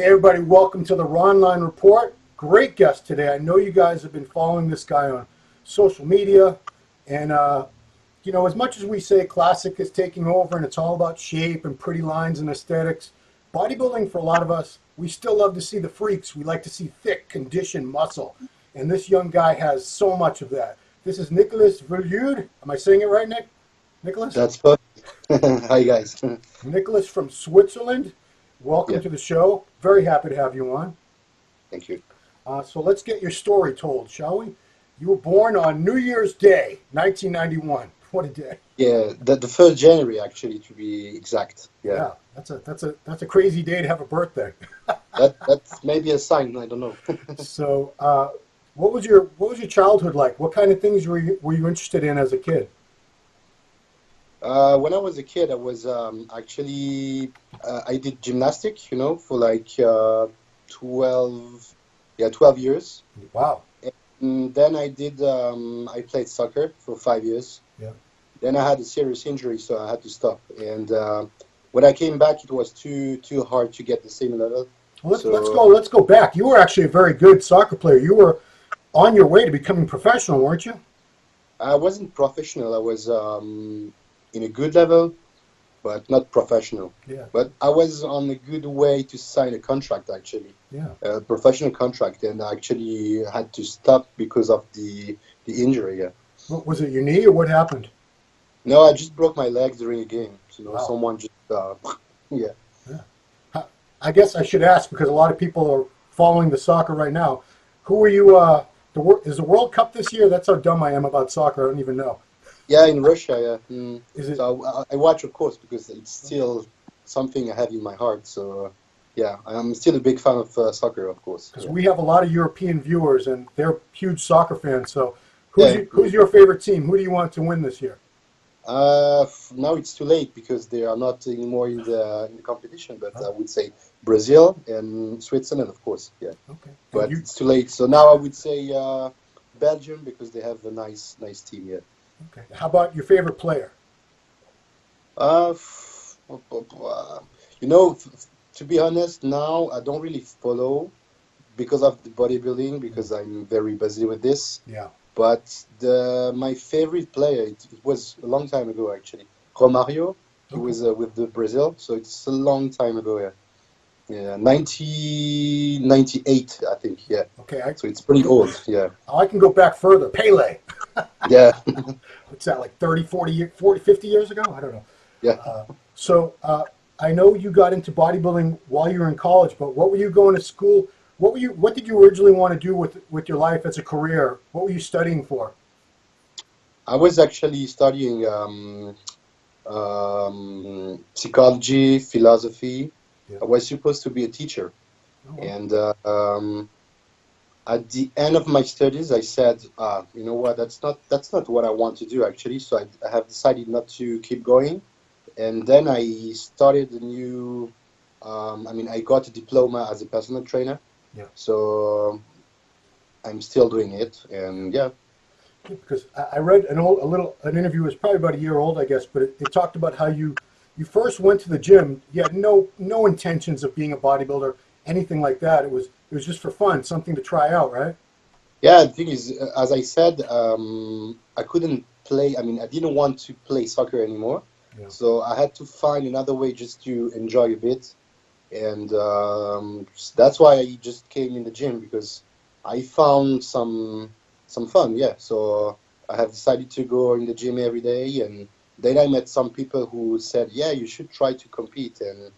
Hey everybody, welcome to the Ronline Report. Great guest today. I know you guys have been following this guy on social media, and you know, as much as we say classic is taking over and it's all about shape and pretty lines and aesthetics, bodybuilding for a lot of us, we still love to see the freaks. We like to see thick, conditioned muscle, and this young guy has so much of that. This is Nicolas Vullioud. Am I saying it right, Nicolas? That's perfect. Hi, guys. Nicolas from Switzerland. Welcome to the show. Very happy to have you on. Thank you. So let's get your story told, shall we? You were born on New Year's Day, 1991. What a day! Yeah, the 1st January, actually, to be exact. Yeah, that's a crazy day to have a birthday. That's maybe a sign. I don't know. So, what was your childhood like? What kind of things were you interested in as a kid? When I was a kid, I was actually I did gymnastics, for like 12 years. Wow. And then I played soccer for 5 years. Yeah. Then I had a serious injury, so I had to stop. And when I came back, it was too hard to get the same level. Well, let's go back. You were actually a very good soccer player. You were on your way to becoming professional, weren't you? I wasn't professional. I was in a good level, but not professional. Yeah. But I was on a good way to sign a contract, actually. Yeah. A professional contract, and I actually had to stop because of the injury. Yeah. What, was it your knee or what happened? No, I just broke my leg during a game. Wow. Someone just yeah. Yeah. I guess I should ask, because a lot of people are following the soccer right now. Who are you? Is the World Cup this year? That's how dumb I am about soccer. I don't even know. Yeah, in Russia, yeah. Is it? So I watch, of course, because it's still something I have in my heart. So, yeah, I'm still a big fan of soccer, of course. Because we have a lot of European viewers, and they're huge soccer fans. So, who's your favorite team? Who do you want to win this year? Now it's too late because they are not anymore in the competition. But I would say Brazil and Switzerland, of course. Yeah. Okay. But it's too late. So now I would say Belgium, because they have a nice team. Yeah. Okay. How about your favorite player? To be honest, now I don't really follow because of the bodybuilding, because I'm very busy with this. Yeah. But my favorite player, it was a long time ago, actually. Romario, he was with the Brazil, so it's a long time ago, yeah. Yeah, 1998, I think, yeah. Okay. So it's pretty old, yeah. I can go back further. Pele. Yeah. What's that, like 30, 50 years ago? I don't know. Yeah. So I know you got into bodybuilding while you were in college, but what were you going to school? What did you originally want to do with your life as a career? What were you studying for? I was actually studying psychology, philosophy. Yeah. I was supposed to be a teacher. Oh, wow. And at the end of my studies, I said, you know what, that's not what I want to do, actually. So I have decided not to keep going. And then I started a new, I got a diploma as a personal trainer. Yeah. So I'm still doing it, and yeah. Because I read an interview, it was probably about a year old, I guess, but it talked about how you first went to the gym. You had no intentions of being a bodybuilder, anything like that. It was just for fun, something to try out, right? Yeah, the thing is, as I said, I couldn't play. I didn't want to play soccer anymore. Yeah. So I had to find another way just to enjoy a bit. And that's why I just came in the gym, because I found some fun, yeah. So I have decided to go in the gym every day, and then I met some people who said, yeah, you should try to compete, and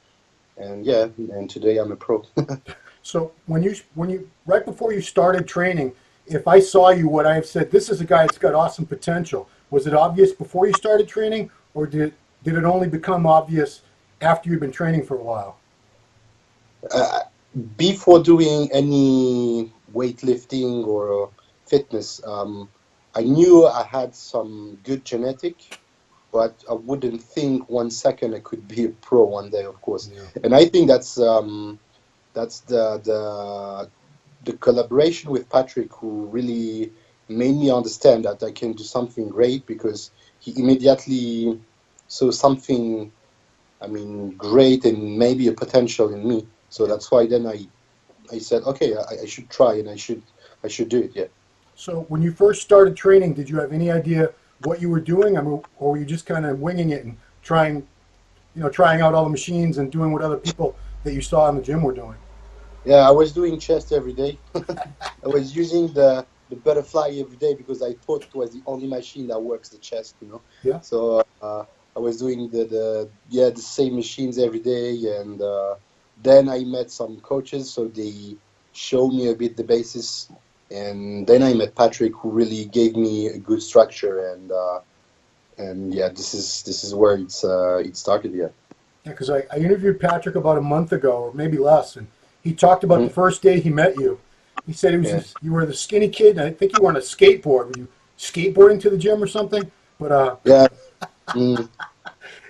yeah, and today I'm a pro. So when you right before you started training, if I saw you, would I have said, this is a guy that's got awesome potential? Was it obvious before you started training, or did it only become obvious after you've been training for a while? Before doing any weightlifting or fitness, I knew I had some good genetic, but I wouldn't think 1 second I could be a pro one day, of course. Yeah. And I think that's the collaboration with Patrick who really made me understand that I can do something great, because he immediately saw something, great and maybe a potential in me. So that's why then I said, okay, I should try and I should do it. Yeah. So when you first started training, did you have any idea what you were doing? I mean, or were you just kind of winging it and trying out all the machines and doing what other people that you saw in the gym were doing? Yeah, I was doing chest every day. I was using the butterfly every day because I thought it was the only machine that works the chest, Yeah. So I was doing the same machines every day, and then I met some coaches, so they showed me a bit the basis, and then I met Patrick, who really gave me a good structure, and yeah, this is where it started. Yeah. Yeah, because I interviewed Patrick about a month ago, or maybe less, and he talked about the Mhm. first day he met you. He said Yeah. you were the skinny kid, and I think you were on a skateboard. Were you skateboarding to the gym or something? But Yeah. Mm.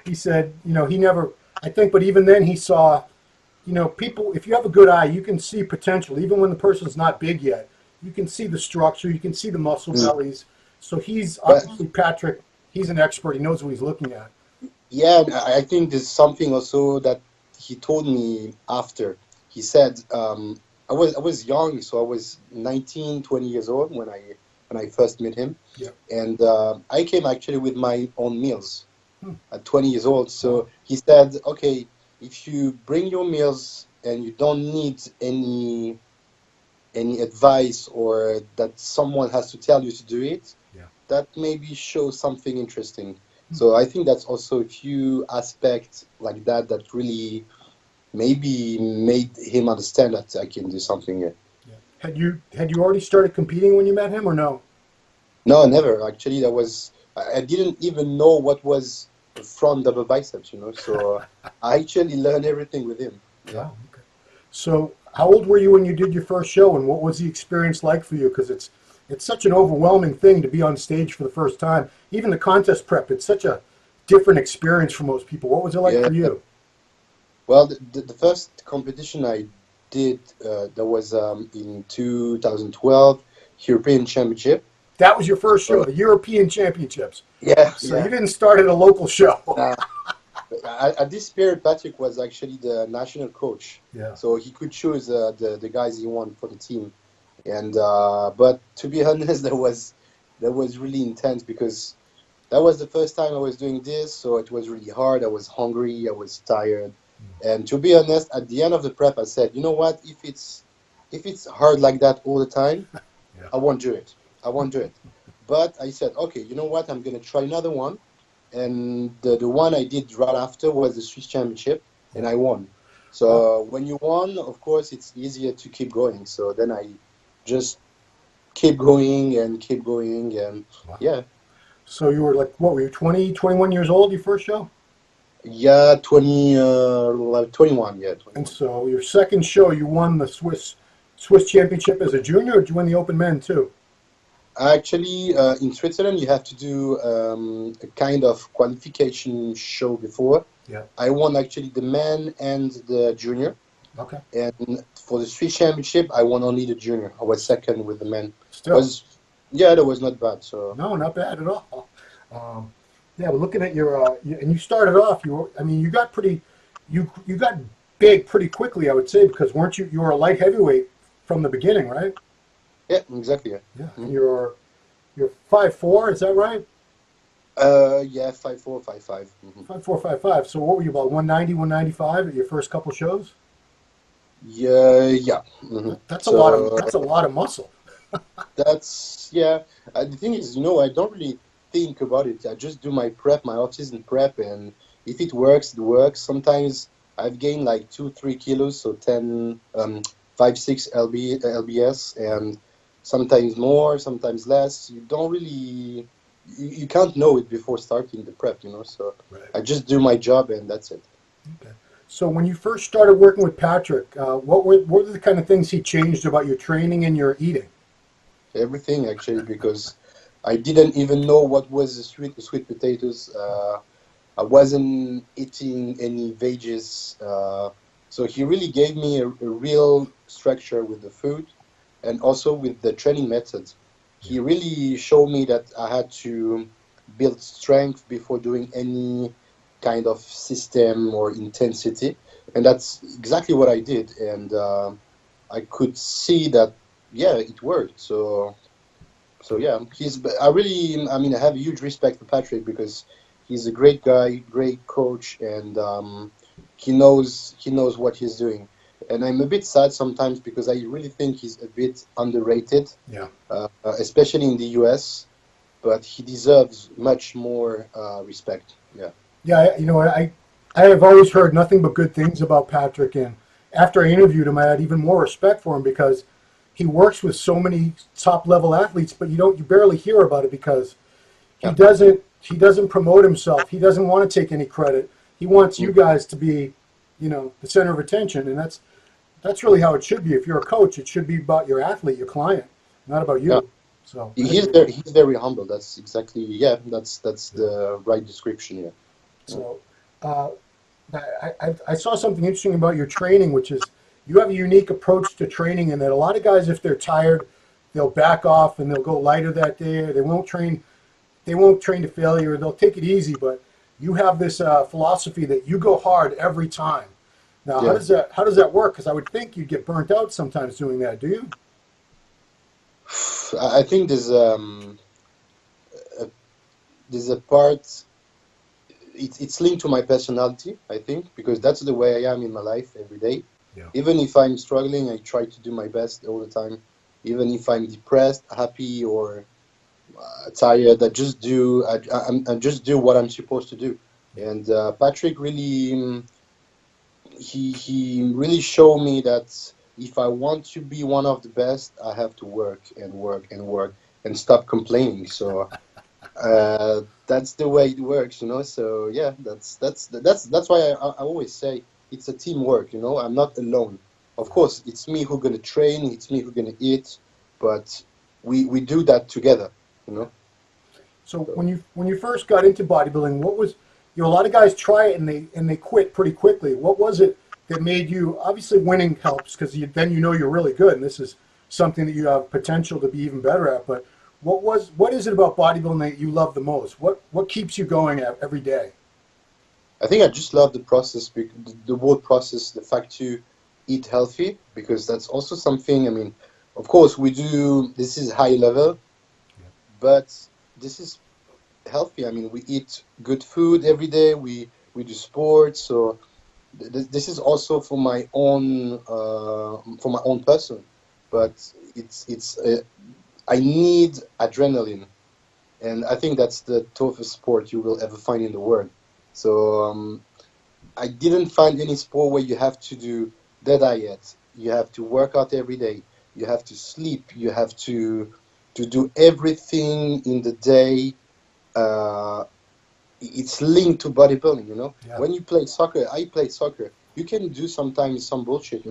he said, he never, I think, but even then he saw, people, if you have a good eye, you can see potential, even when the person's not big yet. You can see the structure, you can see the muscle Mm. bellies. So he's But obviously, Patrick, he's an expert. He knows what he's looking at. yeah, and I think there's something also that he told me after. He said, I was young, so I was 19, 20 years old when I first met him, Yeah. and I came actually with my own meals Hmm. at 20 years old. Wow. So he said, okay, if you bring your meals and you don't need any advice or that someone has to tell you to do it, Yeah. that maybe shows something interesting. Hmm. So I think that's also a few aspects like that really maybe made him understand that I can do something here. Yeah. Had you already started competing when you met him or no? No, never. Actually, I didn't even know what was a front double biceps. So I actually learned everything with him. Yeah. Wow. Okay. So how old were you when you did your first show, and what was the experience like for you? Because it's such an overwhelming thing to be on stage for the first time. Even the contest prep, it's such a different experience for most people. What was it like Yeah. for you? Well, the first competition I did that was in 2012 European Championship. That was your first show, So, the European Championships. yeah, So you yeah. didn't start at a local show. Uh, at this period, Patrick was actually the national coach, Yeah. so he could choose the guys he wanted for the team. And but to be honest, that was really intense because that was the first time I was doing this, so it was really hard. I was hungry, I was tired, and to be honest, at the end of the prep, I said, you know what? If it's hard like that all the time, Yeah. I won't do it. I won't do it. But I said, okay, you know what? I'm gonna try another one, and the one I did right after was the Swiss Championship, and I won. Wow. So when you won, of course, it's easier to keep going. So then I just keep going and keep going, and Wow. yeah, So you were like, what were you, 20, 21 years old, your first show? yeah, 20, like 21, yeah, And 21. so your second show, you won the Swiss Championship as a junior, or did you win the Open Men too? Actually, in Switzerland, you have to do a kind of qualification show before. Yeah. I won actually the men and the junior. Okay. And for the Swiss Championship, I won only the junior. I was second with the men. Still, Was Yeah, that was not bad. So no, not bad at all. Um, yeah, but looking at and you started off, I mean, you got big pretty quickly, I would say, because you were a light heavyweight from the beginning, right? yeah, exactly. Yeah, Yeah. And Mhm. you're 5'4", is that right? Yeah, 5'4", 5'5". 5'4", 5'5". So what were you, about 190, 195 at your first couple shows? Yeah, yeah. That's a lot of So muscle. that's yeah. The thing is, I don't really think about it. I just do my prep, my off-season prep, and if it works, it works. Sometimes I've gained like 2, 3 kilos, so 10, 5, 6 lbs, and sometimes more, sometimes less. You don't really, you can't know it before starting the prep. So Right. I just do my job, and that's it. Okay. So when you first started working with Patrick, what were the kind of things he changed about your training and your eating? Everything actually, because I didn't even know what was the sweet potatoes. I wasn't eating any veggies. So he really gave me a real structure with the food and also with the training methods. Yeah. He really showed me that I had to build strength before doing any kind of system or intensity. and that's exactly what I did, and I could see that, yeah, it worked. So yeah, I mean, I have huge respect for Patrick because he's a great guy, great coach, and he knows what he's doing. And I'm a bit sad sometimes because I really think he's a bit underrated, Yeah. especially in the US. But he deserves much more respect. Yeah. Yeah, I have always heard nothing but good things about Patrick, and after I interviewed him, I had even more respect for him because he works with so many top level athletes, but you barely hear about it because Yeah. he doesn't promote himself. He doesn't want to take any credit. He wants you Mm. guys to be, the center of attention, and that's really how it should be. If you're a coach, it should be about your athlete, your client, not about Yeah. you. So I He's agree. very he's very humble. That's exactly, yeah. That's Yeah. the right description. Yeah. Yeah. So uh, I saw something interesting about your training, which is you have a unique approach to training, and that a lot of guys, if they're tired, they'll back off and they'll go lighter that day. Or they won't train. They won't train to failure. They'll take it easy. But you have this philosophy that you go hard every time. Now, Yeah. how does that work? Because I would think you'd get burnt out sometimes doing that. Do you? I think a, there's a part. It's linked to my personality, I think, because that's the way I am in my life every day. Yeah. Even if I'm struggling, I try to do my best all the time. Even if I'm depressed, happy, or tired, I just do what I'm supposed to do. Yeah. And Patrick really, he really showed me that if I want to be one of the best, I have to work and work and work and stop complaining. So that's the way it works, So yeah, that's why I always say it's a teamwork. I'm not alone. Of course, it's me who's gonna train, it's me who's gonna eat, but we do that together. You Yeah. know. So So when you first got into bodybuilding, what was a lot of guys try it and they quit pretty quickly. What was it that made you obviously winning helps because then you're really good and this is something that you have potential to be even better at. But what is it about bodybuilding that you love the most? What keeps you going every day? I think I just love the process, the whole process, the fact to eat healthy, because that's also something. I mean, of course, we do. This is high level, but this is healthy. I mean, we eat good food every day. We do sports. So this is also for my own person. But it's I need adrenaline, and I think that's the toughest sport you will ever find in the world. So I didn't find any sport where you have to do the diet. You have to work out every day. You have to sleep. You have to do everything in the day. Uh, it's linked to bodybuilding. Yeah, When you play soccer, I played soccer. You can do sometimes some bullshit,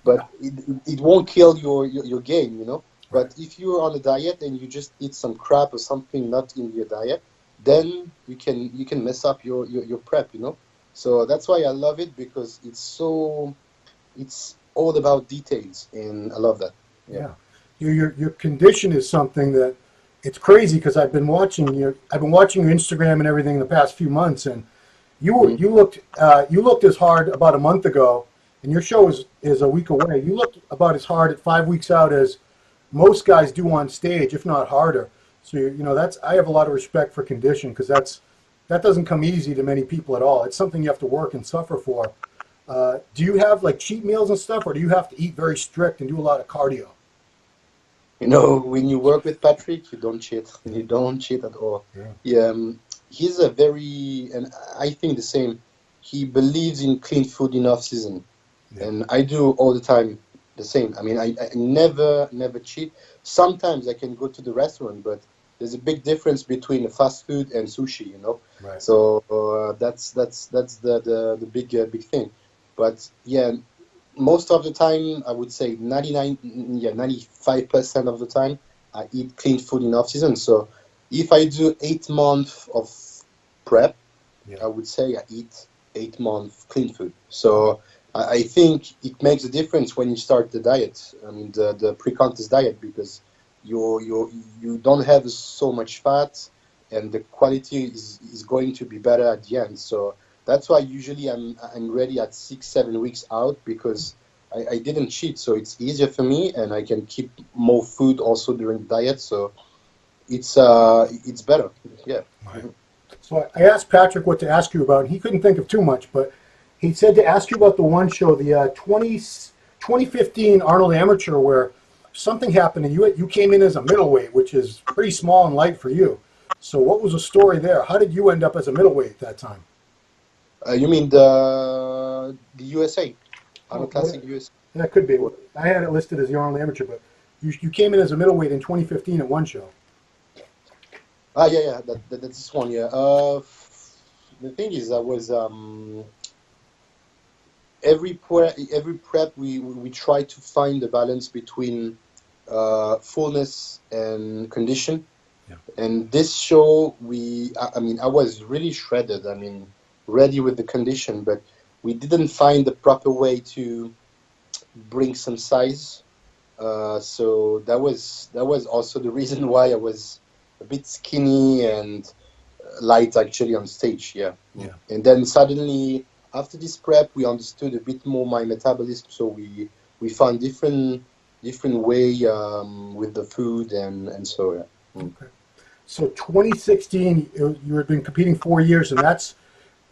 but yeah, it won't kill your game. right. But if you're on a diet and you just eat some crap or something not in your diet, then you can mess up your prep. So that's why I love it, because it's all about details, and I love that. Yeah. Yeah, your condition is something that it's crazy because I've been watching your Instagram and everything in the past few months, and Mhm. you looked as hard about a month ago, and your show is a week away. You looked about as hard at 5 weeks out as most guys do on stage, if not harder. So that's I have a lot of respect for condition because that doesn't come easy to many people at all. It's something you have to work and suffer for. Do you have like cheat meals and stuff, or do you have to eat very strict and do a lot of cardio? When you work with Patrick, you don't cheat. You don't cheat at all. Yeah, Yeah, he's a very, and I think the same. He believes in clean food in off season, yeah, and I do all the time the same. I mean, I never cheat. Sometimes I can go to the restaurant, but there's a big difference between fast food and sushi. right. So that's the big thing. But yeah, most of the time, I would say 99, yeah, 95% of the time, I eat clean food in off season. So if I do 8 months of prep, Yeah. I would say I eat 8 months clean food. Oh, So I think it makes a difference when you start the diet. I mean, the pre-contest diet, because you don't have so much fat, and the quality is going to be better at the end. So that's why usually I'm ready at 6-7 weeks out, because I didn't cheat, so it's easier for me, and I can keep more food also during the diet. So it's better. Yeah. Right. So I asked Patrick what to ask you about, and he couldn't think of too much, but he said to ask you about the one show, the 2015 Arnold Amateur, where something happened and you came in as a middleweight, which is pretty small and light for you. So what was the story there? How did you end up as a middleweight at that time? You mean the USA? Arnold Classic USA? That could be. I had it listed as the Arnold Amateur, but you came in as a middleweight in 2015 at one show. Yeah, that's this one, yeah. The thing is, I was every prep we try to find a balance between fullness and condition. Yeah. And this show, I mean, I was really shredded. I mean, ready with the condition, but we didn't find the proper way to bring some size. So that was also the reason why I was a bit skinny and light actually on stage. Yeah. And then suddenly after this prep, we understood a bit more my metabolism. So we found different way with the food and so yeah. Okay. So 2016, you had been competing 4 years, and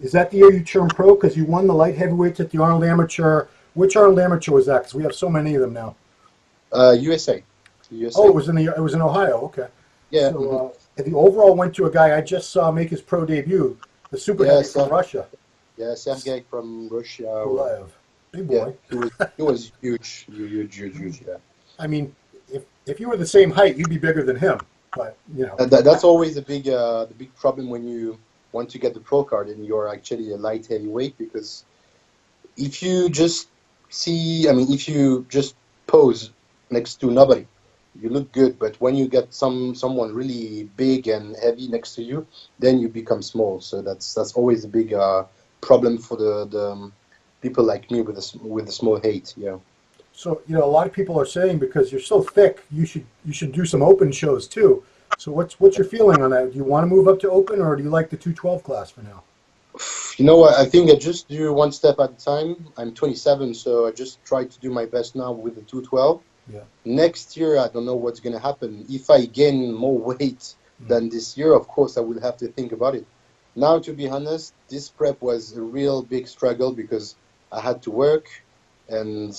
is that the year you turned pro? Because you won the light heavyweights at the Arnold Amateur. Which Arnold Amateur was that? Because we have so many of them now. USA. Oh, it was in Ohio. Okay. Yeah. So the overall went to a guy I just saw make his pro debut, the super heavy from Russia. Yeah, Sergey from Russia. Pulev. Big boy. Yeah, he was huge. Yeah. I mean, if you were the same height, you'd be bigger than him. But you know, that's always the big problem when you want to get the pro card and you're actually a light heavyweight, because if you just if you just pose next to nobody, you look good. But when you get someone really big and heavy next to you, then you become small. So that's always a big problem for the people like me with the small height. Yeah. So a lot of people are saying, because you're so thick, you should do some open shows too. So what's your feeling on that? Do you want to move up to open, or do you like the 212 class for now? You know what? I think I just do one step at a time. I'm 27, so I just try to do my best now with the 212. Yeah. Next year, I don't know what's going to happen. If I gain more weight than this year, of course, I will have to think about it. Now, to be honest, this prep was a real big struggle, because I had to work, and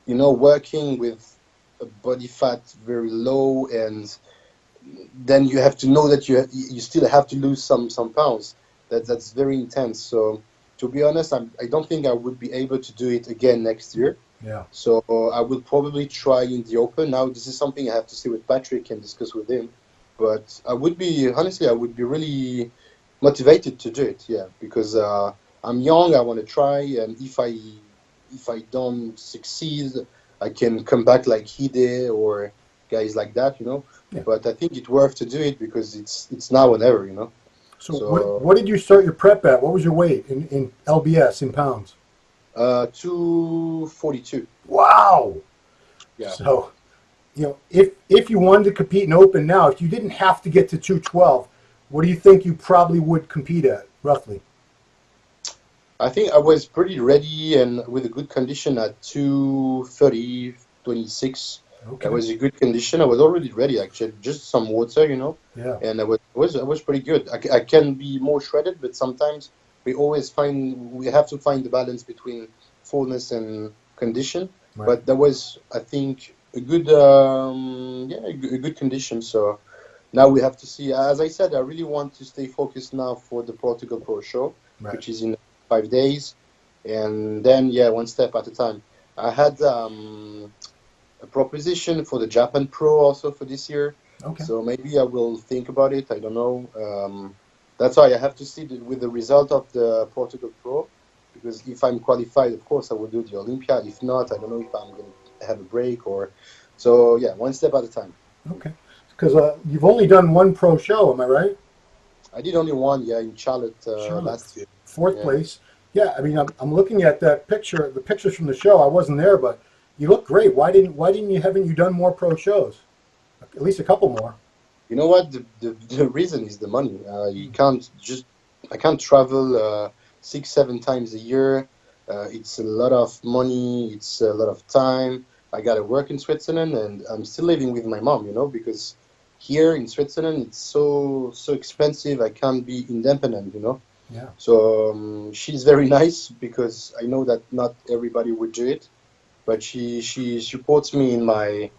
working with a body fat very low, and then you have to know that you still have to lose some pounds. That's very intense. So to be honest, I don't think I would be able to do it again next year. Yeah. So I will probably try in the open. Now this is something I have to see with Patrick and discuss with him. But I would be really motivated to do it. Yeah, because I'm young. I want to try, and if I don't succeed, I can come back like he did, or guys like that. Yeah. But I think it's worth to do it, because it's now or never. So what did you start your prep at? What was your weight in LBS in pounds? 242. Wow. Yeah. So, if you wanted to compete in open now, if you didn't have to get to 212, what do you think you probably would compete at, roughly? I think I was pretty ready and with a good condition at 230, 26. Okay. That was a good condition. I was already ready, actually. Just some water, Yeah. And I was pretty good. I can be more shredded, but sometimes we have to find the balance between fullness and condition. Right. But that was, I think, a good condition. So now we have to see. As I said, I really want to stay focused now for the Portugal Pro Show, Right. which is in 5 days, and then one step at a time. I had a proposition for the Japan Pro also for this year. Okay. So maybe I will think about it. I don't know. That's why I have to see with the result of the Portugal Pro, because if I'm qualified, of course, I will do the Olympia. If not, I don't know if I'm going to have a break or... So, one step at a time. Okay. Because you've only done one pro show, am I right? I did only one, in Charlotte, last year. Fourth place. Yeah, I mean, I'm looking at that picture, the pictures from the show. I wasn't there, but you look great. Haven't you done more pro shows? At least a couple more. You know what? The reason is the money. I can't travel 6, 7 times a year. It's a lot of money. It's a lot of time. I got to work in Switzerland, and I'm still living with my mom, because here in Switzerland it's so expensive. I can't be independent, Yeah. So she's very nice because I know that not everybody would do it, but she supports me in my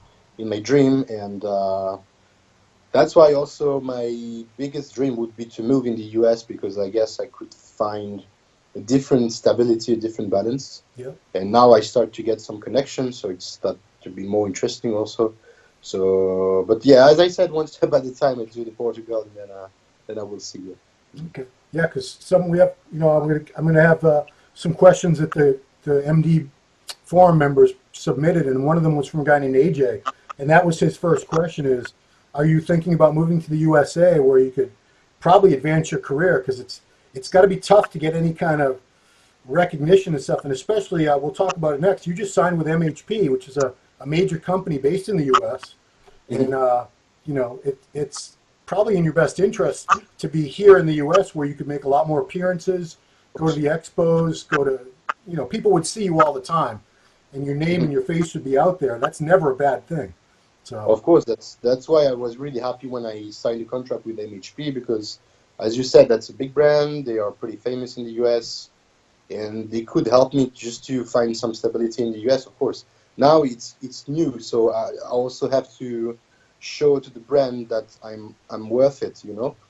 dream, and that's why also my biggest dream would be to move in the US because I guess I could find a different stability, a different balance. Yeah. And now I start to get some connections, so it's start to be more interesting also. So, but yeah, as I said, one step at a time. I do the Portugal, and then I will see you. Okay. Yeah, because we have, I'm gonna have some questions that the MD forum members submitted, and one of them was from a guy named AJ, and that was his first question: is, are you thinking about moving to the USA where you could probably advance your career? Because it's got to be tough to get any kind of recognition and stuff, and especially we'll talk about it next. You just signed with MHP, which is a major company based in the U.S. and it's probably in your best interest to be here in the U.S. where you could make a lot more appearances, go to the expos, people would see you all the time, and your name and your face would be out there. That's never a bad thing. So of course, that's why I was really happy when I signed a contract with MHP because, as you said, that's a big brand. They are pretty famous in the U.S. and they could help me just to find some stability in the U.S. Of course, now it's new, so I also have to show to the brand that I'm worth it,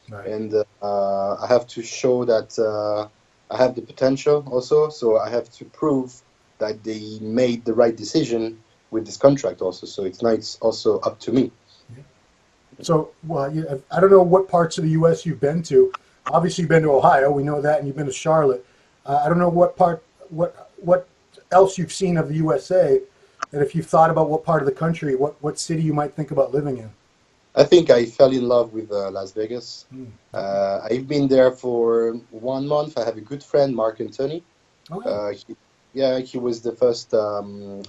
right. and I have to show that I have the potential also. So I have to prove that they made the right decision with this contract also. So it's nice also up to me. So, well, I don't know what parts of the U.S. you've been to. Obviously, you've been to Ohio. We know that, and you've been to Charlotte. I don't know what else you've seen of the USA, and if you've thought about what part of the country, what city you might think about living in. I think I fell in love with Las Vegas. I've been there for 1 month. I have a good friend, Mark Anthony. Oh, He was the first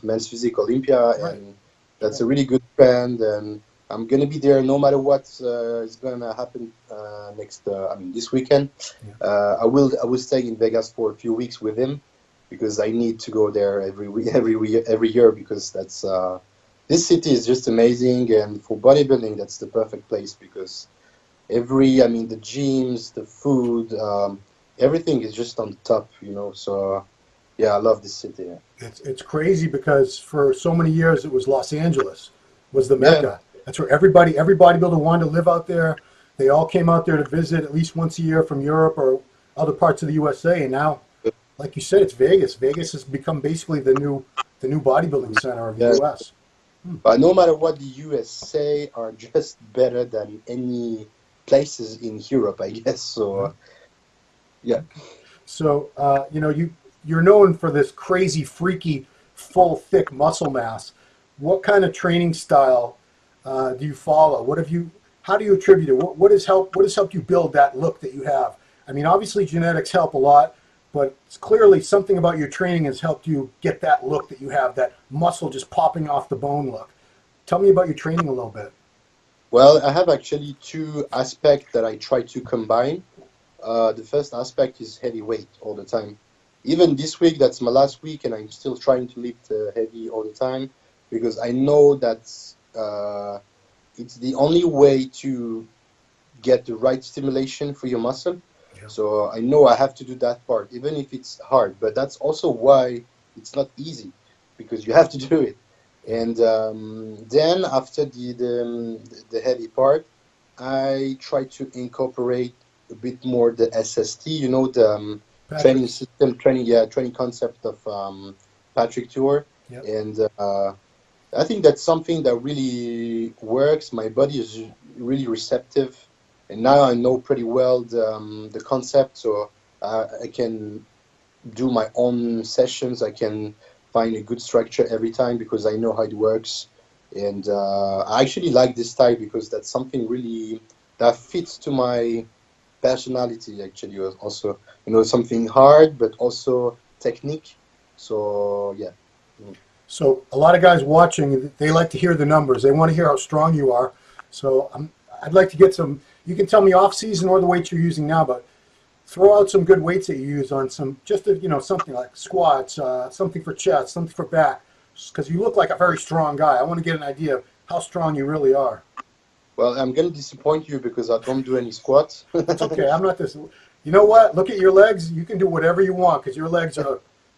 men's physique Olympia, right. and that's a really good friend. And I'm gonna be there no matter what is gonna happen this weekend. Yeah. I will stay in Vegas for a few weeks with him because I need to go there every year because that's this city is just amazing, and for bodybuilding that's the perfect place because the gyms, the food, everything is just on top, So yeah, I love this city. Yeah. It's crazy because for so many years it was Los Angeles was the Mecca. That's where every bodybuilder wanted to live out there. They all came out there to visit at least once a year from Europe or other parts of the USA. And now, like you said, it's Vegas. Vegas has become basically the new bodybuilding center of the US. But no matter what, the USA are just better than any places in Europe, I guess. So, yeah. So, you're known for this crazy, freaky, full, thick muscle mass. What kind of training style do you follow? How do you attribute it? What has helped you build that look that you have? I mean, obviously genetics help a lot, but it's clearly something about your training has helped you get that look that you have, that muscle just popping off the bone look. Tell me about your training a little bit. Well, I have actually two aspects that I try to combine. The first aspect is heavy weight all the time. Even this week, that's my last week, and I'm still trying to lift heavy all the time because I know that it's the only way to get the right stimulation for your muscle. Yeah. So I know I have to do that part, even if it's hard. But that's also why it's not easy, because you have to do it. And then after the heavy part, I try to incorporate a bit more the SST, the training system, training concept of Patrick Tuor. Yep. And I think that's something that really works. My body is really receptive, and now I know pretty well the concept, so I can do my own sessions. I can find a good structure every time because I know how it works, and I actually like this style because that's something really that fits to my personality. Actually, also something hard but also technique. So yeah. So a lot of guys watching, they like to hear the numbers. They want to hear how strong you are. So I'd like to get some. You can tell me off season or the weights you're using now, but throw out some good weights that you use on some, just to, something like squats, something for chest, something for back, because you look like a very strong guy. I want to get an idea of how strong you really are. Well, I'm going to disappoint you because I don't do any squats. It's okay. I'm not this. You know what? Look at your legs. You can do whatever you want because your legs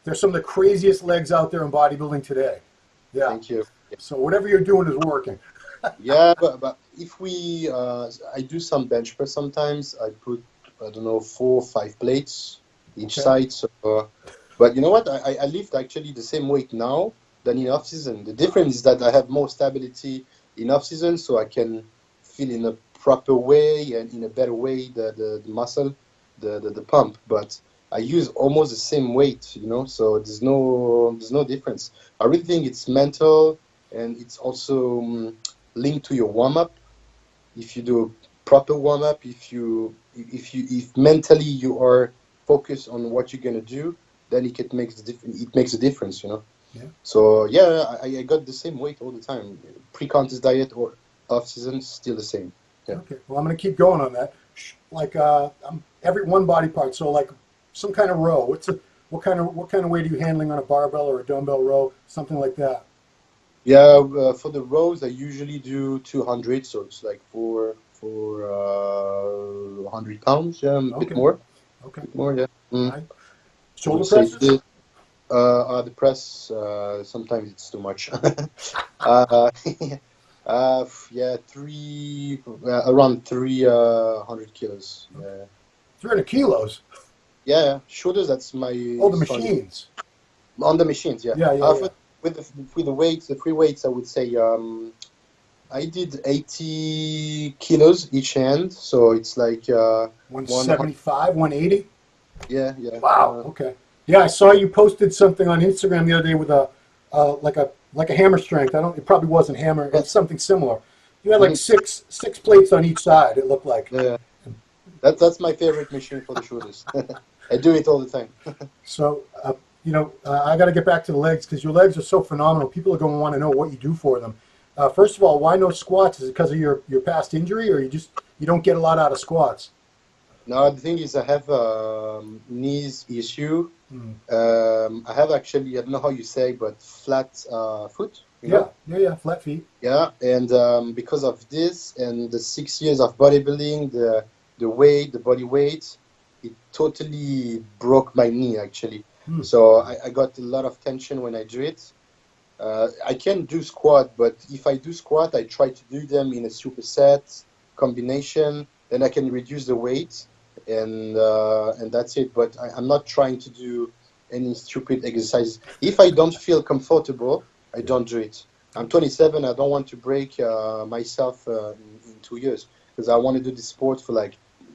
they're some of the craziest legs out there in bodybuilding today. Yeah. Thank you. So whatever you're doing is working. Yeah, but if we, I do some bench press sometimes. I put, I don't know, 4 or 5 plates each side. So, but you know what? I lift actually the same weight now than in off season. The difference is that I have more stability in off season, so I can feel in a proper way and in a better way the muscle, the pump. But I use almost the same weight, so there's no difference. I really think it's mental, and it's also linked to your warm up. If you do a proper warm up, if mentally you are focused on what you're gonna do, then it makes a difference, Yeah. So yeah, I got the same weight all the time, pre-contest diet or off season, still the same. Yeah. Okay. Well, I'm gonna keep going on that. Like every one body part. So like some kind of row. What kind of weight are you handling on a barbell or a dumbbell row? Something like that. Yeah, for the rows, I usually do 200, so it's like for 100 pounds, yeah, a bit more. Okay. A bit more, yeah. Right. Shoulder presses? The press, sometimes it's too much. Yeah, around 300 kilos. Yeah. 300 kilos? Yeah, shoulders, that's my... Oh, the machines. On the machines, yeah. Yeah. With the weights, the free weights, I would say I did 80 kilos each hand, so it's like 175, 180. Yeah. Wow. Okay. Yeah, I saw you posted something on Instagram the other day with a like a hammer strength. It probably wasn't hammer. It's something similar. You had like six plates on each side. It looked like. Yeah. That's my favorite machine for the shoulders. I do it all the time. So. I got to get back to the legs because your legs are so phenomenal. People are going to want to know what you do for them. First of all, why no squats? Is it because of your past injury, or you don't get a lot out of squats? No, the thing is, I have knees issue. I have actually, I don't know how you say, but flat foot. Yeah, flat feet. Yeah, and because of this and the 6 years of bodybuilding, the weight, the body weight, it totally broke my knee actually. So I got a lot of tension when I do it. I can do squat, but if I do squat, I try to do them in a superset combination. Then I can reduce the weight, and that's it. But I'm not trying to do any stupid exercises. If I don't feel comfortable, I don't do it. I'm 27. I don't want to break myself in 2 years because I want to do this sport for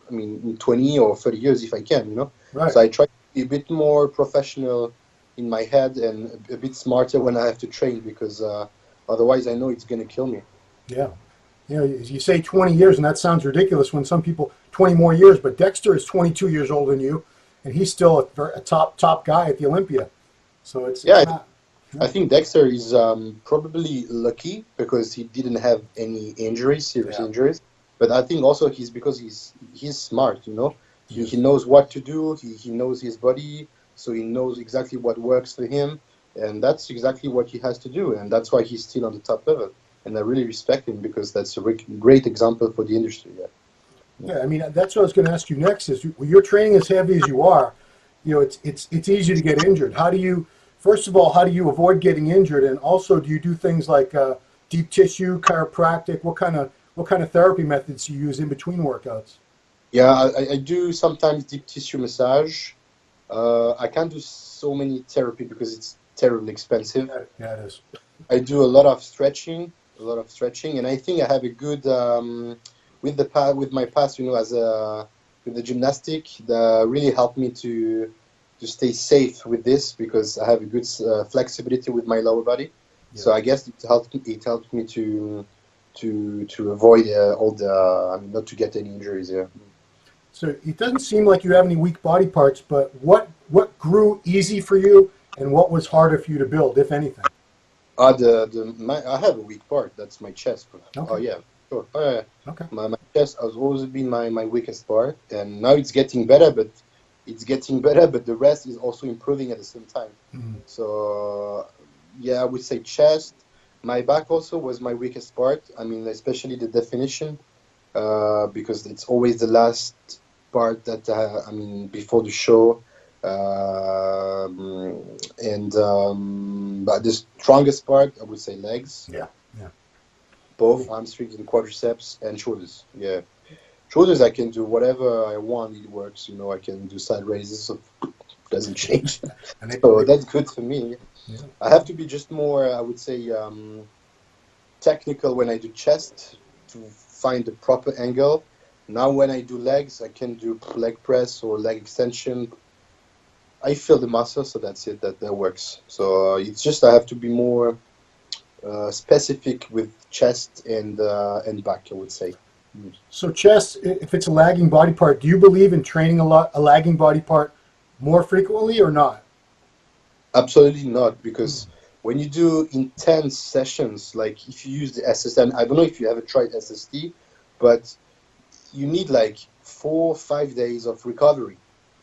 in 20 or 30 years if I can, Right. So I try to be a bit more professional in my head and a bit smarter when I have to train because otherwise I know it's going to kill me. Yeah. You say 20 years, and that sounds ridiculous when some people 20 more years, but Dexter is 22 years older than you, and he's still a top guy at the Olympia. So it's not. I think Dexter is probably lucky because he didn't have any serious injuries. But I think also because he's smart, He knows what to do. He knows his body, so he knows exactly what works for him, and that's exactly what he has to do, and that's why he's still on the top level. And I really respect him because that's a great example for the industry. Yeah, I mean that's what I was going to ask you next. Is you're training as heavy as you are, it's easy to get injured. First of all, how do you avoid getting injured, and also do you do things like deep tissue, chiropractic? What kind of therapy methods do you use in between workouts? Yeah, I do sometimes deep tissue massage. I can't do so many therapy because it's terribly expensive. Yeah, it is. I do a lot of stretching, and I think I have a good with my past, with the gymnastic, that really helped me to stay safe with this because I have a good flexibility with my lower body. Yeah. So I guess it helped me to avoid not to get any injuries. Yeah. So it doesn't seem like you have any weak body parts, but what grew easy for you and what was harder for you to build, if anything? I have a weak part. That's my chest. Okay. Oh yeah, sure. Oh, yeah. Okay. My chest has always been my weakest part, and now it's getting better. But it's getting better, but the rest is also improving at the same time. Mm. So yeah, I would say chest. My back also was my weakest part. I mean, especially the definition, because it's always the last part that I mean before the show. But the strongest part, I would say legs. Yeah, yeah. Both hamstrings and quadriceps and shoulders. Yeah. Shoulders, I can do whatever I want. It works. I can do side raises. So it doesn't change. So that's good for me. Yeah. I have to be just more, I would say, technical when I do chest to find the proper angle. Now when I do legs, I can do leg press or leg extension. I feel the muscle, so that's it. That works. So it's just I have to be more specific with chest and back, I would say. So chest, if it's a lagging body part, do you believe in training a lagging body part more frequently or not? Absolutely not, because when you do intense sessions, like if you use the SST, I don't know if you ever tried SST, but you need like 4 or 5 days of recovery.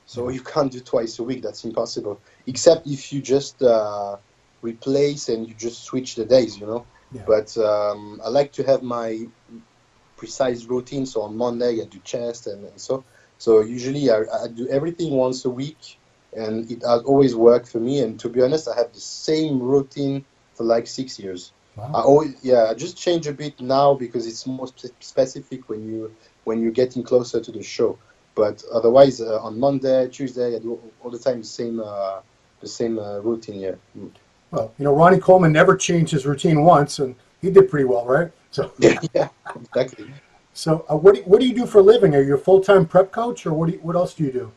So you can't do twice a week. That's impossible, except if you just replace and you just switch the days, Yeah. But I like to have my precise routine. So on Monday I do chest and so usually I do everything once a week, and it has always worked for me. And to be honest, I have the same routine for like 6 years. Wow. I just change a bit now because it's more specific when you're getting closer to the show. But otherwise, on Monday, Tuesday, I do all the time the same routine. Yeah. Well, Ronnie Coleman never changed his routine once, and he did pretty well, right? So yeah, exactly. So what do you do for a living? Are you a full-time prep coach, or what else do you do?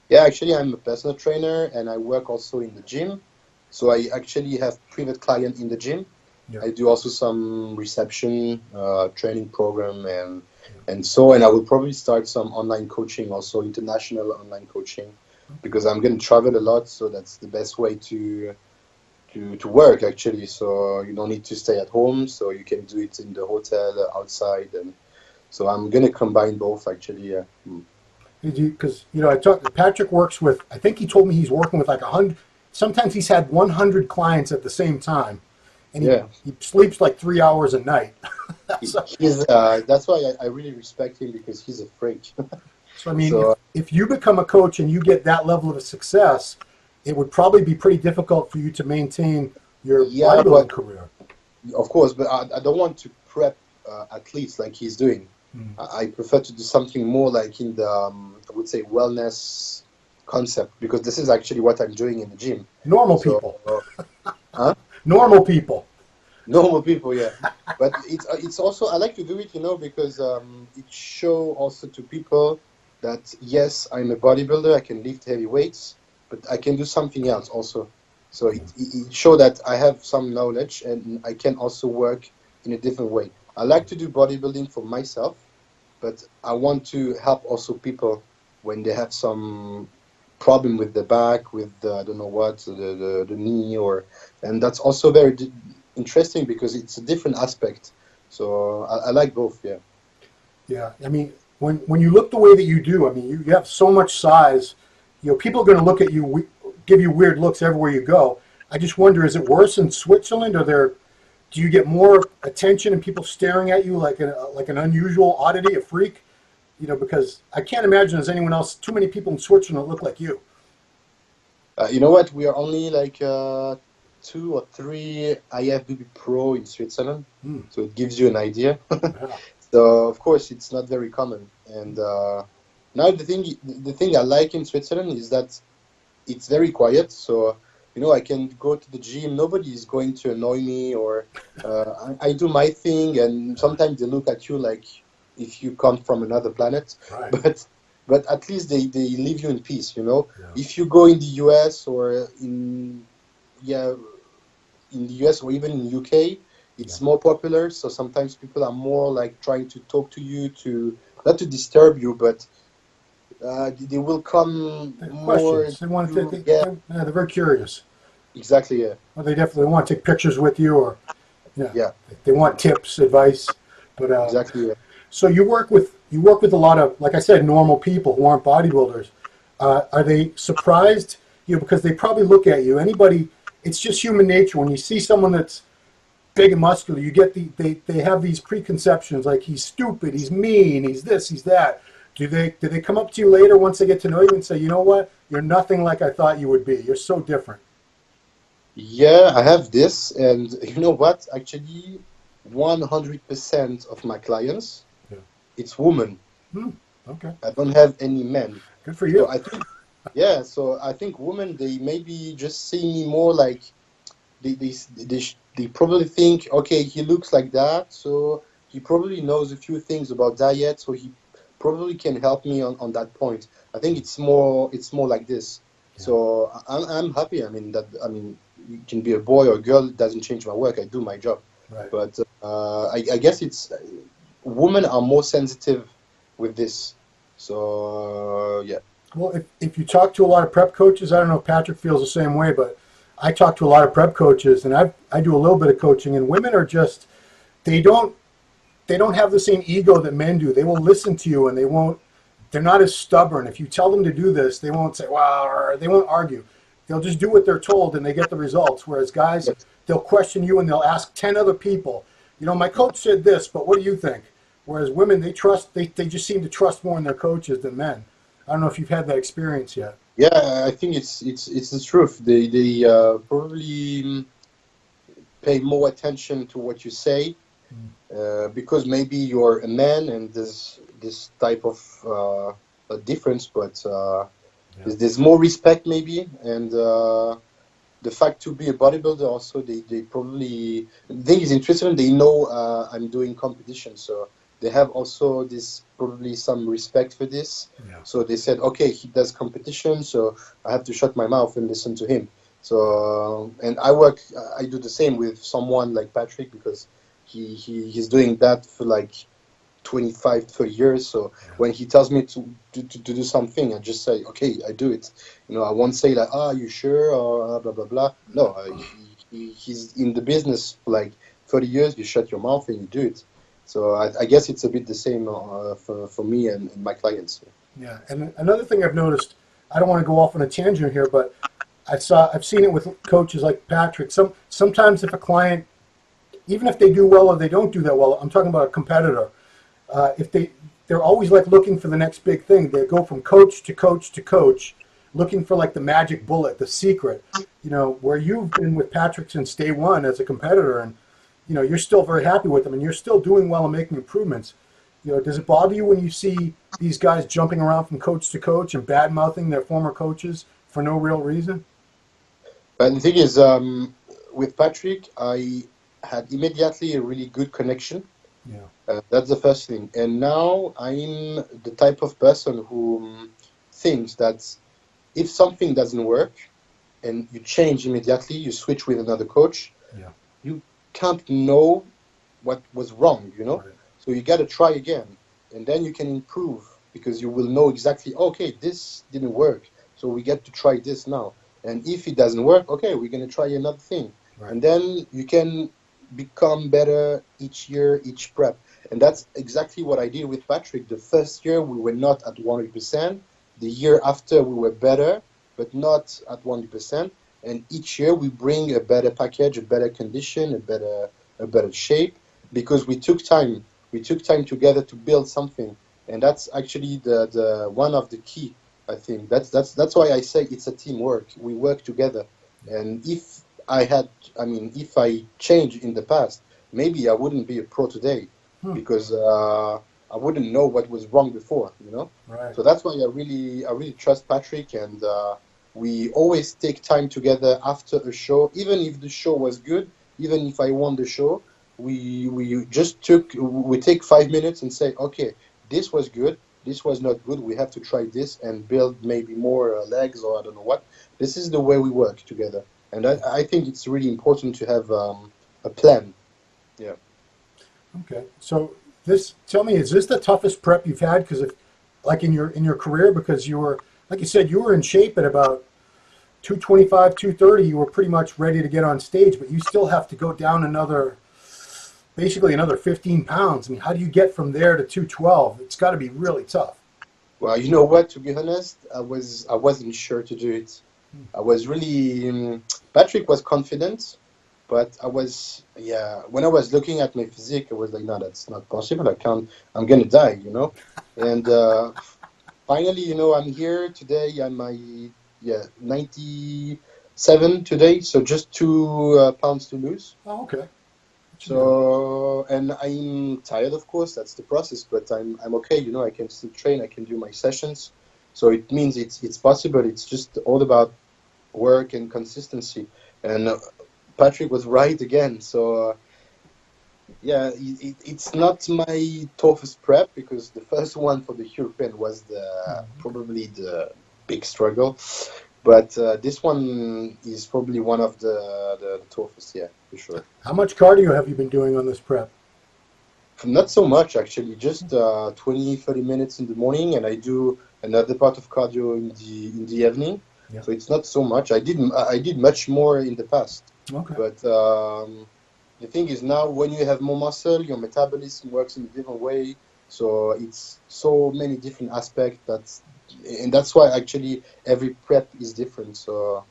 Yeah, actually, I'm a personal trainer, and I work also in the gym. So I actually have private client in the gym. Yeah. I do also some reception, training program, and I will probably start some online coaching, also international online coaching, because I'm going to travel a lot. So that's the best way to work, actually. So you don't need to stay at home, so you can do it in the hotel, outside, and so I'm going to combine both, actually. Yeah. Because I talked. Patrick works with. I think he told me he's working with like 100. Sometimes he's had 100 clients at the same time, and he sleeps like 3 hours a night. That's why I really respect him, because he's a freak. So I mean, if you become a coach and you get that level of success, it would probably be pretty difficult for you to maintain your bodybuilding career. Of course, but I don't want to prep athletes like he's doing. I prefer to do something more like in the, I would say, wellness concept, because this is actually what I'm doing in the gym. Normal people. Huh? Normal people. Normal people, yeah. But it's also, I like to do it, because it show also to people that, yes, I'm a bodybuilder, I can lift heavy weights, but I can do something else also. So it show that I have some knowledge and I can also work in a different way. I like to do bodybuilding for myself, but I want to help also people when they have some problem with the back, with I don't know what, the knee, and that's also very interesting because it's a different aspect. So I like both, yeah. Yeah, I mean, when you look the way that you do, I mean, you have so much size. People are going to look at you, give you weird looks everywhere you go. I just wonder, is it worse in Switzerland? Do you get more attention and people staring at you like an unusual oddity, a freak? Because I can't imagine there's anyone else, too many people in Switzerland that look like you. You know what? We are only like 2 or 3 IFBB Pro in Switzerland, so it gives you an idea. Yeah. So of course it's not very common. And now the thing I like in Switzerland is that it's very quiet. So I can go to the gym. Nobody is going to annoy me, or I do my thing. And sometimes they look at you like if you come from another planet. Right. But at least they leave you in peace. Yeah. If you go in the US or in the US or even in UK, it's more popular. So sometimes people are more like trying to talk to you, not to disturb you, but they will come more. They want to they're very curious. Exactly, yeah. Well, they definitely want to take pictures with you, or they want tips, advice. But exactly, yeah. So you work with a lot of, like I said, normal people who aren't bodybuilders. Are they surprised? Because they probably look at you. Anybody, it's just human nature. When you see someone that's big and muscular, you get they have these preconceptions like he's stupid, he's mean, he's this, he's that. Do they come up to you later once they get to know you and say, you know what, you're nothing like I thought you would be. You're so different. Yeah, I have this, and you know what? Actually, 100% of my clients, Yeah. it's women. Okay. I don't have any men. Good for you. So I think, yeah, so I think women, they maybe just see me more like they probably think, okay, he looks like that, so he probably knows a few things about diet, so he probably can help me on that point. I think it's more like this. Yeah. So I'm happy. I mean, you can be a boy or a girl. It doesn't change my work. I do my job. Right. But I guess it's women are more sensitive with this. So yeah. Well, if you talk to a lot of prep coaches, I don't know if Patrick feels the same way, but I talk to a lot of prep coaches, and I do a little bit of coaching, and women are just they don't have the same ego that men do. They will listen to you, and they're not as stubborn. If you tell them to do this, they won't say, well, or they won't argue. They'll just do what they're told, and they get the results. Whereas guys, they'll question you, and they'll ask 10 other people. My coach said this, but what do you think? Whereas women, they just seem to trust more in their coaches than men. I don't know if you've had that experience yet. Yeah, I think it's the truth. They probably pay more attention to what you say because maybe you're a man and there's this type of a difference, but there's more respect maybe, and the fact to be a bodybuilder also they probably the thing is interesting. They know I'm doing competition, so they have also this probably some respect for this. Yeah. So they said, okay, he does competition, so I have to shut my mouth and listen to him. So and I do the same with someone like Patrick because he's doing that for like 25, 30 years. So when he tells me to do something, I just say, okay, I do it. I won't say like, you sure, or blah, blah, blah. No, he's in the business for like 30 years. You shut your mouth and you do it. So I guess it's a bit the same for me and my clients. Yeah, and another thing I've noticed, I don't want to go off on a tangent here, but I've seen it with coaches like Patrick. Sometimes if a client, even if they do well or they don't do that well, I'm talking about a competitor. If they're always like looking for the next big thing. They go from coach to coach to coach, looking for like the magic bullet, the secret. Where you've been with Patrick since day one as a competitor, and you're still very happy with them, and you're still doing well and making improvements. Does it bother you when you see these guys jumping around from coach to coach and bad-mouthing their former coaches for no real reason? But the thing is, with Patrick, I had immediately a really good connection. Yeah. That's the first thing. And now I'm the type of person who thinks that if something doesn't work and you change immediately, you switch with another coach, you can't know what was wrong, Right. So you got to try again, and then you can improve because you will know exactly, okay, this didn't work, so we get to try this now. And if it doesn't work, okay, we're going to try another thing. Right. And then you can become better each year, each prep. And that's exactly what I did with Patrick. The first year, we were not at 100%. The year after, we were better, but not at 100%. And each year we bring a better package, a better condition, a better shape, because we took time. We took time together to build something, and that's actually the one of the key. I think that's why I say it's a teamwork. We work together, and if I changed in the past, maybe I wouldn't be a pro today, because I wouldn't know what was wrong before. Right. So that's why I really trust Patrick, and we always take time together after a show, even if the show was good, even if I won the show, we take 5 minutes and say, okay, this was good, this was not good, we have to try this and build maybe more legs or I don't know what. This is the way we work together. And I think it's really important to have a plan. Yeah. Okay. So tell me, is this the toughest prep you've had? Because like in your career, because you were, like you said, you were in shape at about 225, 230. You were pretty much ready to get on stage, but you still have to go down basically another 15 pounds. I mean, how do you get from there to 212? It's got to be really tough. Well, you know what? To be honest, I wasn't sure to do it. I was really Patrick was confident, but yeah. When I was looking at my physique, I was like, no, that's not possible. I can't. I'm gonna die, you know. And finally, I'm here today. I'm my 97 today, so just 2 pounds to lose. Oh, okay. So, and I'm tired, of course, that's the process, but I'm okay, I can still train, I can do my sessions. So it means it's possible. It's just all about work and consistency. And Patrick was right again. So, yeah, it's not my toughest prep because the first one for the European was probably the big struggle. But this one is probably one of the toughest, yeah, for sure. How much cardio have you been doing on this prep? Not so much, actually. Just 20, 30 minutes in the morning, and I do another part of cardio in the evening. Yeah. So it's not so much. I did much more in the past. Okay. But the thing is now, when you have more muscle, your metabolism works in a different way. So it's so many different aspects and that's why actually every prep is different. So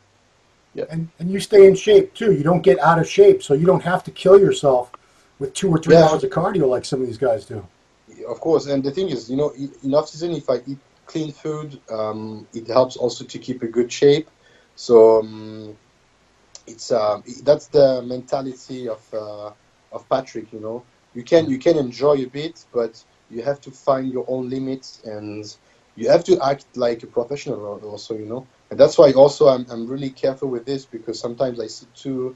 yeah. And you stay in shape too. You don't get out of shape, so you don't have to kill yourself with 2 or 3 hours of cardio like some of these guys do. Of course, and the thing is, in off season, if I eat clean food, it helps also to keep a good shape. So it's that's the mentality of Patrick. You can enjoy a bit, but you have to find your own limits, and you have to act like a professional also. And that's why also I'm really careful with this, because sometimes I see too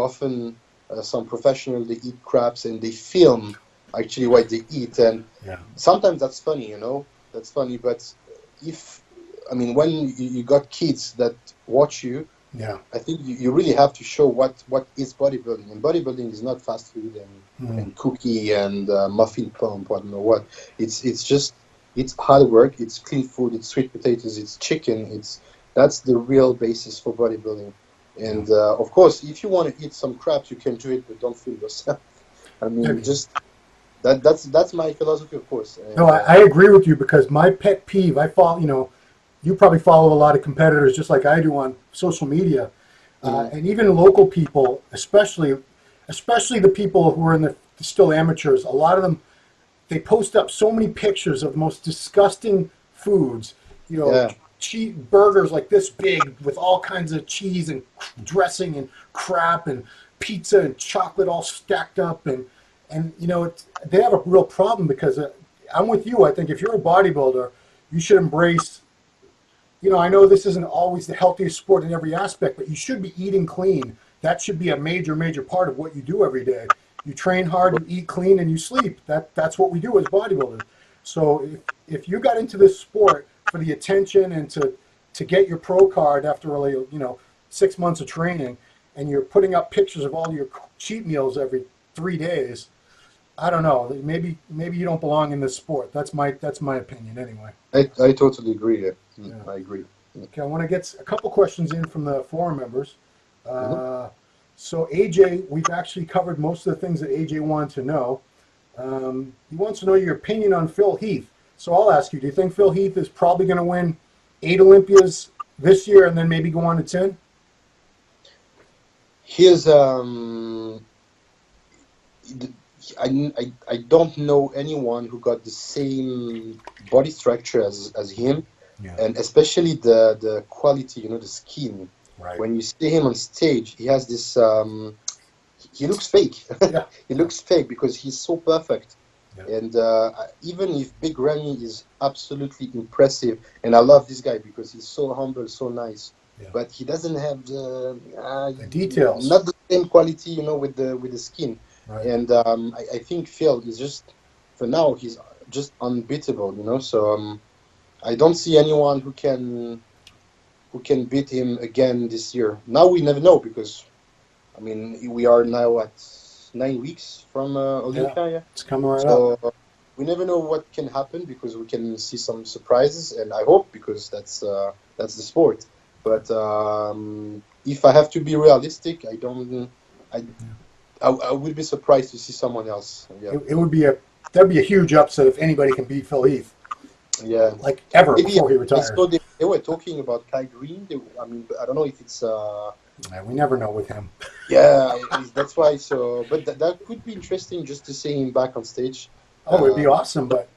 often some professionals, they eat craps and they film actually what they eat, and sometimes that's funny, that's funny. But when you got kids that watch you, I think you really have to show what is bodybuilding, and bodybuilding is not fast food and cookie and muffin pump, I don't know what. It's hard work, it's clean food, it's sweet potatoes, it's chicken, that's the real basis for bodybuilding. And of course, if you want to eat some crap, you can do it, but don't fool yourself. Just that's my philosophy, of course. And, no, I agree with you, because my pet peeve, I follow, you probably follow a lot of competitors just like I do on social media, and even local people, especially the people who are still amateurs. A lot of them, they post up so many pictures of the most disgusting foods, burgers like this big with all kinds of cheese and dressing and crap and pizza and chocolate all stacked up, and they have a real problem, because I'm with you. I think if you're a bodybuilder, you should embrace, I know this isn't always the healthiest sport in every aspect, but you should be eating clean. That should be a major part of what you do every day. You train hard, you eat clean, and you sleep. That's what we do as bodybuilders. So if you got into this sport for the attention and to get your pro card after 6 months of training, and you're putting up pictures of all your cheat meals every 3 days, I don't know. Maybe you don't belong in this sport. That's my opinion anyway. I totally agree. Yeah. I agree. Okay, I want to get a couple questions in from the forum members. So AJ, we've actually covered most of the things that AJ wanted to know. He wants to know your opinion on Phil Heath. So I'll ask you, do you think Phil Heath is probably going to win 8 Olympias this year and then maybe go on to 10? Here's I don't know anyone who got the same body structure as him, and especially the quality, the skin. Right. When you see him on stage, he has this. He looks fake. Yeah. He looks fake because he's so perfect. Yeah. And even if Big Ramy is absolutely impressive, and I love this guy because he's so humble, so nice, but he doesn't have the details. Not the same quality, with the skin. Right. And I think Phil is just, for now, he's just unbeatable, So I don't see anyone who can beat him again this year. Now we never know, because, we are now at 9 weeks from Olympia. Yeah. It's coming right up. We never know what can happen, because we can see some surprises, and I hope, because that's the sport. But if I have to be realistic, I would be surprised to see someone else. Yeah. That'd be a huge upset if anybody can beat Phil Heath. Yeah. like ever Maybe before he I retired. saw they were talking about Kai Green. I mean, I don't know if it's. Yeah, we never know with him. Yeah, that's why. So, but that could be interesting just to see him back on stage. Oh, it'd be Uh, awesome, but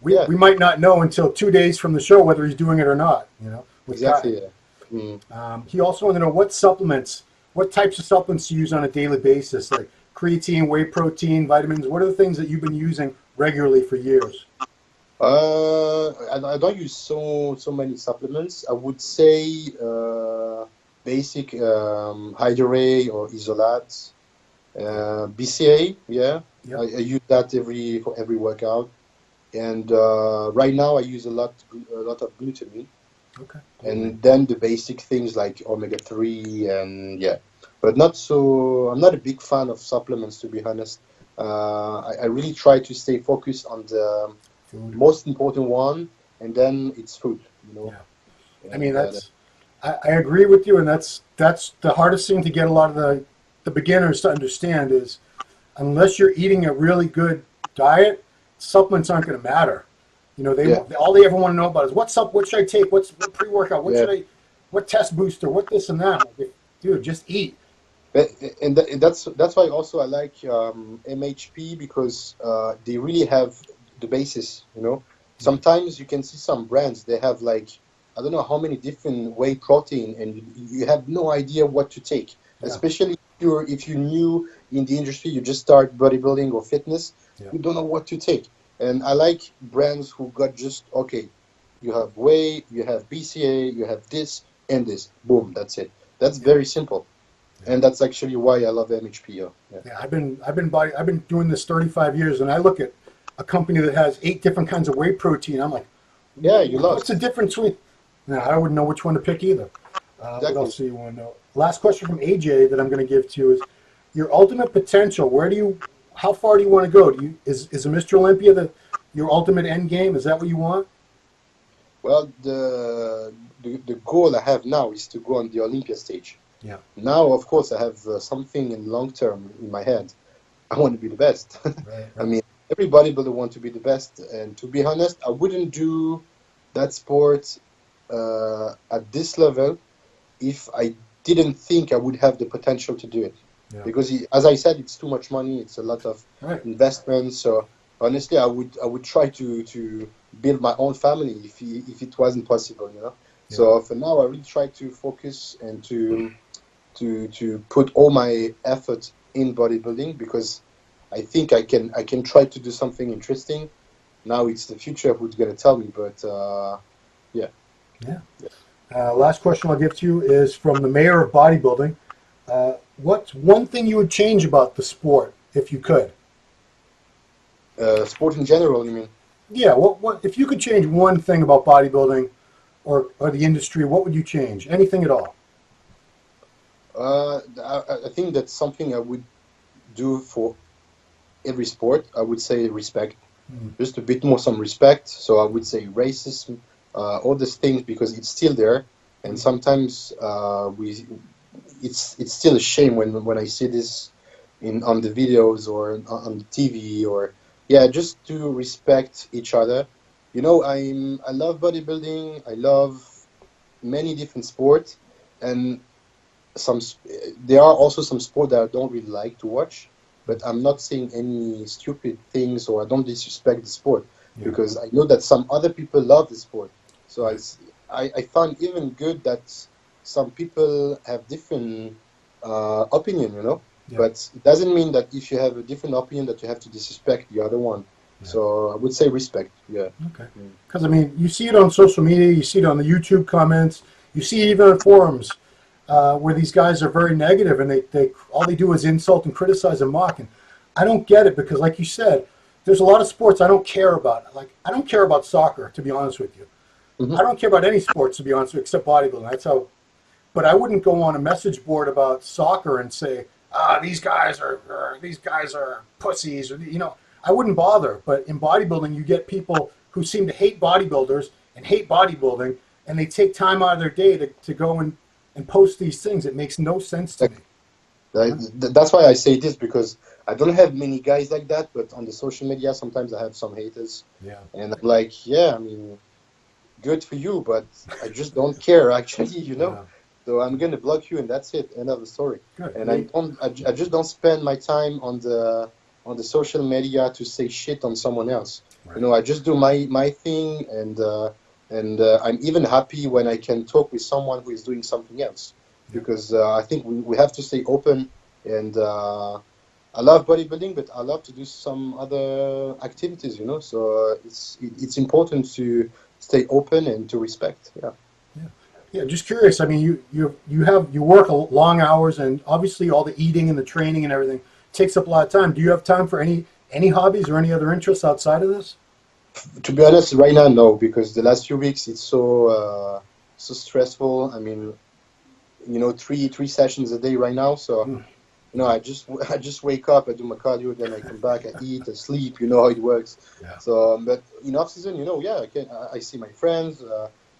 yeah, we might not know until 2 days from the show whether he's doing it or not. With Kai. exactly. Yeah. Mm. He also wanted to know what types of supplements you use on a daily basis, like creatine, whey protein, vitamins. What are the things that you've been using regularly for years? I don't use so many supplements. I would say basic Hydro or Isolat, BCA. Yeah, Yep. I use that for every workout. And right now I use a lot of glutamine, Okay. and then the basic things like omega-3 and yeah, but not so. I'm not a big fan of supplements, to be honest. I really try to stay focused on the Food. most important one, and then it's food. You know, I mean, and I agree with you, and that's the hardest thing to get a lot of the beginners to understand is unless you're eating a really good diet, supplements aren't going to matter. yeah, All they ever want to know about is what should I take? What pre-workout? yeah. What test booster? What this and that? Like, dude, just eat. And that's why also I like MHP because they really have the basis. Sometimes you can see some brands they have like I don't know how many different whey protein, and you have no idea what to take. Yeah. Especially if you're new in the industry, you just start bodybuilding or fitness, Yeah. you don't know what to take. And I like brands who got just okay. You have whey, you have BCA, you have this and this. Boom, that's it. That's very simple. And that's actually why I love MHP. Yeah. Yeah, I've been doing this 35 years, and I look at a company that has 8 different kinds of whey protein. I'm like, Yeah, you what's lost. the difference between? No, I wouldn't know which one to pick either. What Exactly. else do you want to know? Last question from AJ that I'm going to give to you is your ultimate potential. How far do you want to go? Is a Mr. Olympia your ultimate end game? Is that what you want? Well, the goal I have now is to go on the Olympia stage. Yeah. Now, of course, I have something in long term in my head. I want to be the best. Right. I mean, every bodybuilder wants to be the best. And to be honest, I wouldn't do that sport at this level if I didn't think I would have the potential to do it. Yeah. Because, as I said, it's too much money. It's a lot of Right. investment. So honestly, I would try to build my own family if it wasn't possible. Yeah. So for now, I really try to focus and to put all my effort in bodybuilding because I think I can try to do something interesting. Now it's the future who's gonna tell me, but yeah. Yeah. Last question I'll give to you is from the mayor of bodybuilding. What's one thing you would change about the sport if you could? Sport in general, you mean? Yeah. What if you could change one thing about bodybuilding or the industry? What would you change? Anything at all? I think that's something I would do for every sport. I would say respect, just a bit more some respect. So I would say racism, all these things because it's still there, and sometimes it's still a shame when I see this on the videos or on the TV or yeah, just to respect each other. I love bodybuilding. I love many different sports, and there are also some sports that I don't really like to watch. But I'm not saying any stupid things or I don't disrespect the sport because I know that some other people love the sport. So I find even good that some people have different opinion, Yeah. But it doesn't mean that if you have a different opinion that you have to disrespect the other one. Yeah. So I would say respect. Yeah. Okay. Because I mean, you see it on social media, you see it on the YouTube comments, you see it even on forums where these guys are very negative and they all they do is insult and criticize and mock. And I don't get it because, like you said, there's a lot of sports I don't care about. Like I don't care about soccer, to be honest with you. Mhm. I don't care about any sports, to be honest with you, except bodybuilding. That's how. But I wouldn't go on a message board about soccer and say, these guys are pussies, or I wouldn't bother. But in bodybuilding, you get people who seem to hate bodybuilders and hate bodybuilding, and they take time out of their day to go and post these things. It makes no sense to me. That's why I say this because I don't have many guys like that, but on the social media sometimes I have some haters, Yeah. and I'm like, yeah, I mean, good for you, but I just don't care actually, you know. Yeah. So I'm gonna block you, and that's it. End of the story. Good. And I just don't spend my time on the social media to say shit on someone else. Right. You know, I just do my thing, and I'm even happy when I can talk with someone who is doing something else, because I think we have to stay open. And I love bodybuilding, but I love to do some other activities. You know, so it's important to stay open and to respect. Yeah. Yeah, just curious. I mean, you work long hours, and obviously all the eating and the training and everything takes up a lot of time. Do you have time for any hobbies or any other interests outside of this? To be honest, right now, no, because the last few weeks it's so stressful. I mean, you know, three sessions a day right now. So, Mm. you know, I just wake up, I do my cardio, then I come back, I eat, I sleep. You know how it works. Yeah. So, but in off season, you know, yeah, I see my friends.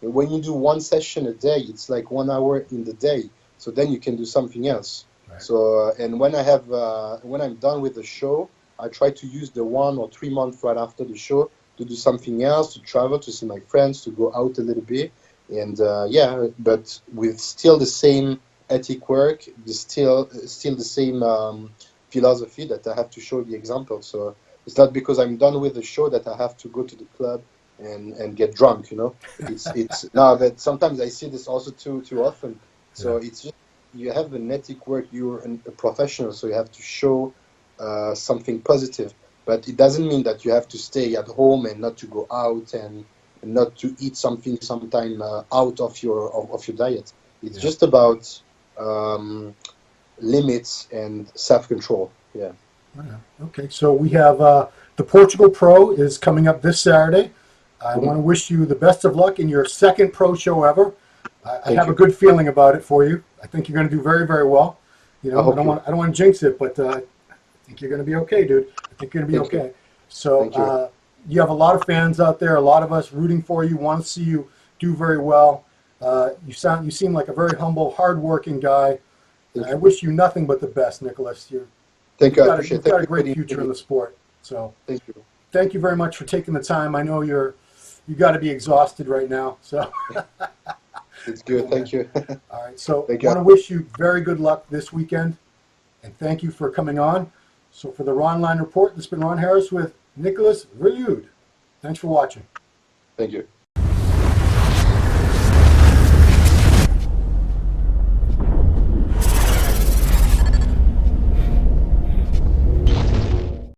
When you do one session a day, it's like 1 hour in the day. So then you can do something else. Right. So, and when I'm done with the show, I try to use the 1 or 3 months right after the show to do something else, to travel, to see my friends, to go out a little bit, and yeah, but with still the same ethic work, still the same philosophy that I have to show the example. So it's not because I'm done with the show that I have to go to the club and get drunk. You know, it's now that sometimes I see this also too often. So it's just you have an ethic work. You're a professional, so you have to show something positive. But it doesn't mean that you have to stay at home and not to go out and not to eat something sometime out of your diet. It's just about limits and self-control. Yeah. Okay, so we have the Portugal Pro is coming up this Saturday. I want to wish you the best of luck in your second pro show ever. I have a good feeling about it for you. I think you're going to do very, very well. You know, I don't want to jinx it, but I think you're going to be okay, dude. I think you're going to be okay. So you have a lot of fans out there, a lot of us rooting for you, want to see you do very well. You seem like a very humble, hardworking guy. I wish you nothing but the best, Nicolas. You've got a great future in the sport. So thank you very much for taking the time. I know you got to be exhausted right now. So it's good. Thank you. All right. So I want to wish you very good luck this weekend, and thank you for coming on. So for the Ronline Report, this has been Ron Harris with Nicolas Vullioud. Thanks for watching. Thank you.